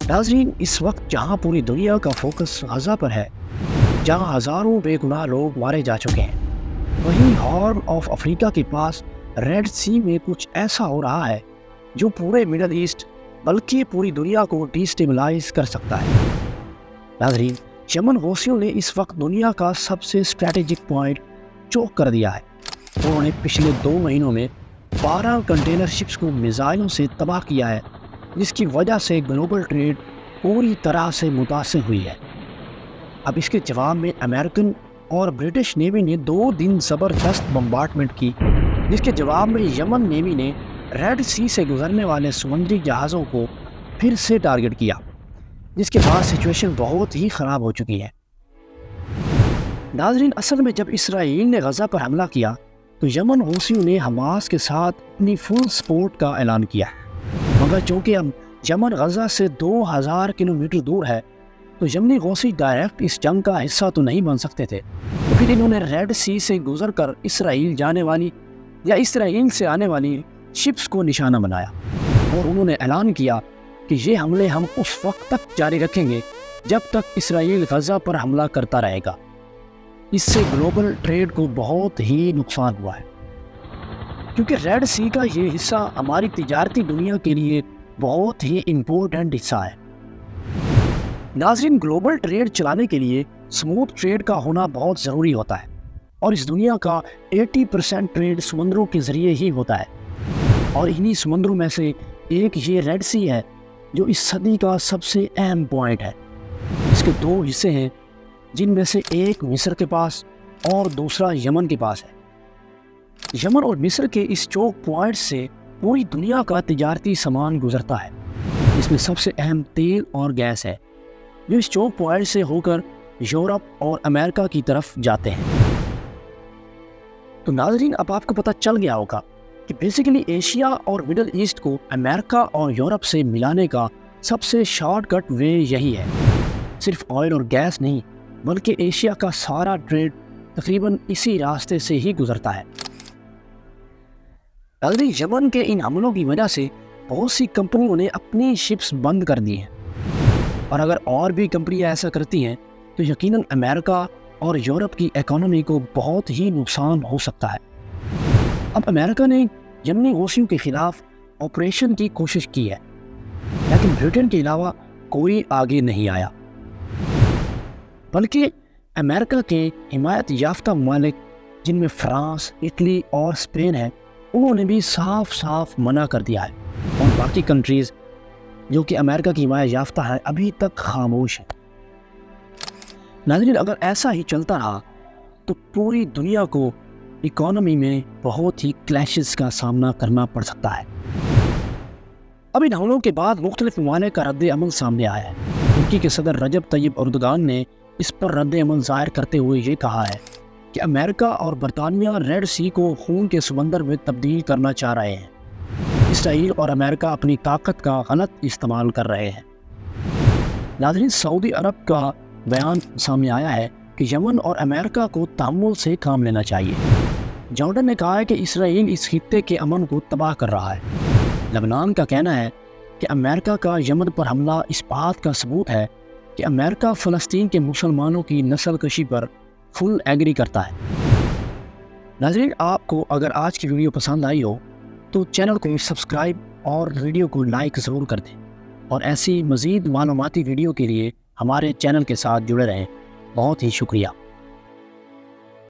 ناظرین، اس وقت جہاں پوری دنیا کا فوکس غزہ پر ہے، جہاں ہزاروں بے گناہ لوگ مارے جا چکے ہیں، وہیں ہارن آف افریقہ کے پاس ریڈ سی میں کچھ ایسا ہو رہا ہے جو پورے مڈل ایسٹ بلکہ پوری دنیا کو ڈیسٹیبلائز کر سکتا ہے۔ ناظرین، یمن حوثیوں نے اس وقت دنیا کا سب سے اسٹریٹجک پوائنٹ چوک کر دیا ہے۔ انہوں نے پچھلے 2 مہینوں میں 12 کنٹینر شپس کو میزائلوں سے تباہ کیا ہے، جس کی وجہ سے گلوبل ٹریڈ پوری طرح سے متاثر ہوئی ہے۔ اب اس کے جواب میں امریکن اور برٹش نیوی نے 2 دن زبردست بمبارڈمنٹ کی، جس کے جواب میں یمن نیوی نے ریڈ سی سے گزرنے والے سمندری جہازوں کو پھر سے ٹارگٹ کیا، جس کے بعد سچویشن بہت ہی خراب ہو چکی ہے۔ ناظرین، اصل میں جب اسرائیل نے غزہ پر حملہ کیا تو یمن حوثیوں نے حماس کے ساتھ اپنی فل سپورٹ کا اعلان کیا، مگر چونکہ اب یمن غزہ سے 2000 کلومیٹر دور ہے تو یمنی حوثی ڈائریکٹ اس جنگ کا حصہ تو نہیں بن سکتے تھے، تو پھر انہوں نے ریڈ سی سے گزر کر اسرائیل جانے والی یا اسرائیل سے آنے والی شپس کو نشانہ بنایا، اور انہوں نے اعلان کیا کہ یہ حملے ہم اس وقت تک جاری رکھیں گے جب تک اسرائیل غزہ پر حملہ کرتا رہے گا۔ اس سے گلوبل ٹریڈ کو بہت ہی نقصان ہوا ہے، کیونکہ ریڈ سی کا یہ حصہ ہماری تجارتی دنیا کے لیے بہت ہی امپورٹنٹ حصہ ہے۔ ناظرین، گلوبل ٹریڈ چلانے کے لیے سموتھ ٹریڈ کا ہونا بہت ضروری ہوتا ہے، اور اس دنیا کا 80% ٹریڈ سمندروں کے ذریعے ہی ہوتا ہے، اور انہی سمندروں میں سے ایک یہ ریڈ سی ہے جو اس صدی کا سب سے اہم پوائنٹ ہے۔ اس کے 2 حصے ہیں، جن میں سے ایک مصر کے پاس اور دوسرا یمن کے پاس ہے۔ یمن اور مصر کے اس چوک پوائنٹ سے پوری دنیا کا تجارتی سامان گزرتا ہے، اس میں سب سے اہم تیل اور گیس ہے، جو اس چوک پوائنٹ سے ہو کر یورپ اور امریکہ کی طرف جاتے ہیں۔ تو ناظرین، اب آپ کو پتہ چل گیا ہوگا کہ بیسیکلی ایشیا اور مڈل ایسٹ کو امریکہ اور یورپ سے ملانے کا سب سے شارٹ کٹ وے یہی ہے۔ صرف آئل اور گیس نہیں، بلکہ ایشیا کا سارا ٹریڈ تقریباً اسی راستے سے ہی گزرتا ہے۔ ناظرین، یمن کے ان حملوں کی وجہ سے بہت سی کمپنیوں نے اپنی شپس بند کر دی ہیں، اور اگر اور بھی کمپنیاں ایسا کرتی ہیں تو یقیناً امریکہ اور یورپ کی اکانومی کو بہت ہی نقصان ہو سکتا ہے۔ اب امریکہ نے یمنی حوثیوں کے خلاف آپریشن کی کوشش کی ہے، لیکن برٹن کے علاوہ کوئی آگے نہیں آیا، بلکہ امریکہ کے حمایت یافتہ ممالک جن میں فرانس، اٹلی اور اسپین ہے، انہوں نے بھی صاف صاف منع کر دیا ہے، اور باقی کنٹریز جو کہ امریکہ کی حمایت یافتہ ہے ابھی تک خاموش ہیں۔ ناظرین، اگر ایسا ہی چلتا رہا تو پوری دنیا کو اکانومی میں بہت ہی کلیشز کا سامنا کرنا پڑ سکتا ہے۔ اب ان حملوں کے بعد مختلف ممالک کا رد عمل سامنے آیا ہے۔ ترکی کے صدر رجب طیب اردوغان نے اس پر رد عمل ظاہر کرتے ہوئے یہ کہا ہے کہ امریکہ اور برطانیہ ریڈ سی کو خون کے سمندر میں تبدیل کرنا چاہ رہے ہیں۔ اسرائیل اور امریکہ اپنی طاقت کا غلط استعمال کر رہے ہیں۔ ناظرین، سعودی عرب کا بیان سامنے آیا ہے کہ یمن اور امریکہ کو تحمل سے کام لینا چاہیے۔ جارڈن نے کہا ہے کہ اسرائیل اس خطے کے امن کو تباہ کر رہا ہے۔ لبنان کا کہنا ہے کہ امریکہ کا یمن پر حملہ اس بات کا ثبوت ہے کہ امریکہ فلسطین کے مسلمانوں کی نسل کشی پر فل ایگری کرتا ہے۔ ناظرین، آپ کو اگر آج کی ویڈیو پسند آئی ہو تو چینل کو سبسکرائب اور ویڈیو کو لائک ضرور کر دیں، اور ایسی مزید معلوماتی ویڈیو کے لیے ہمارے چینل کے ساتھ جڑے رہیں۔ بہت ہی شکریہ۔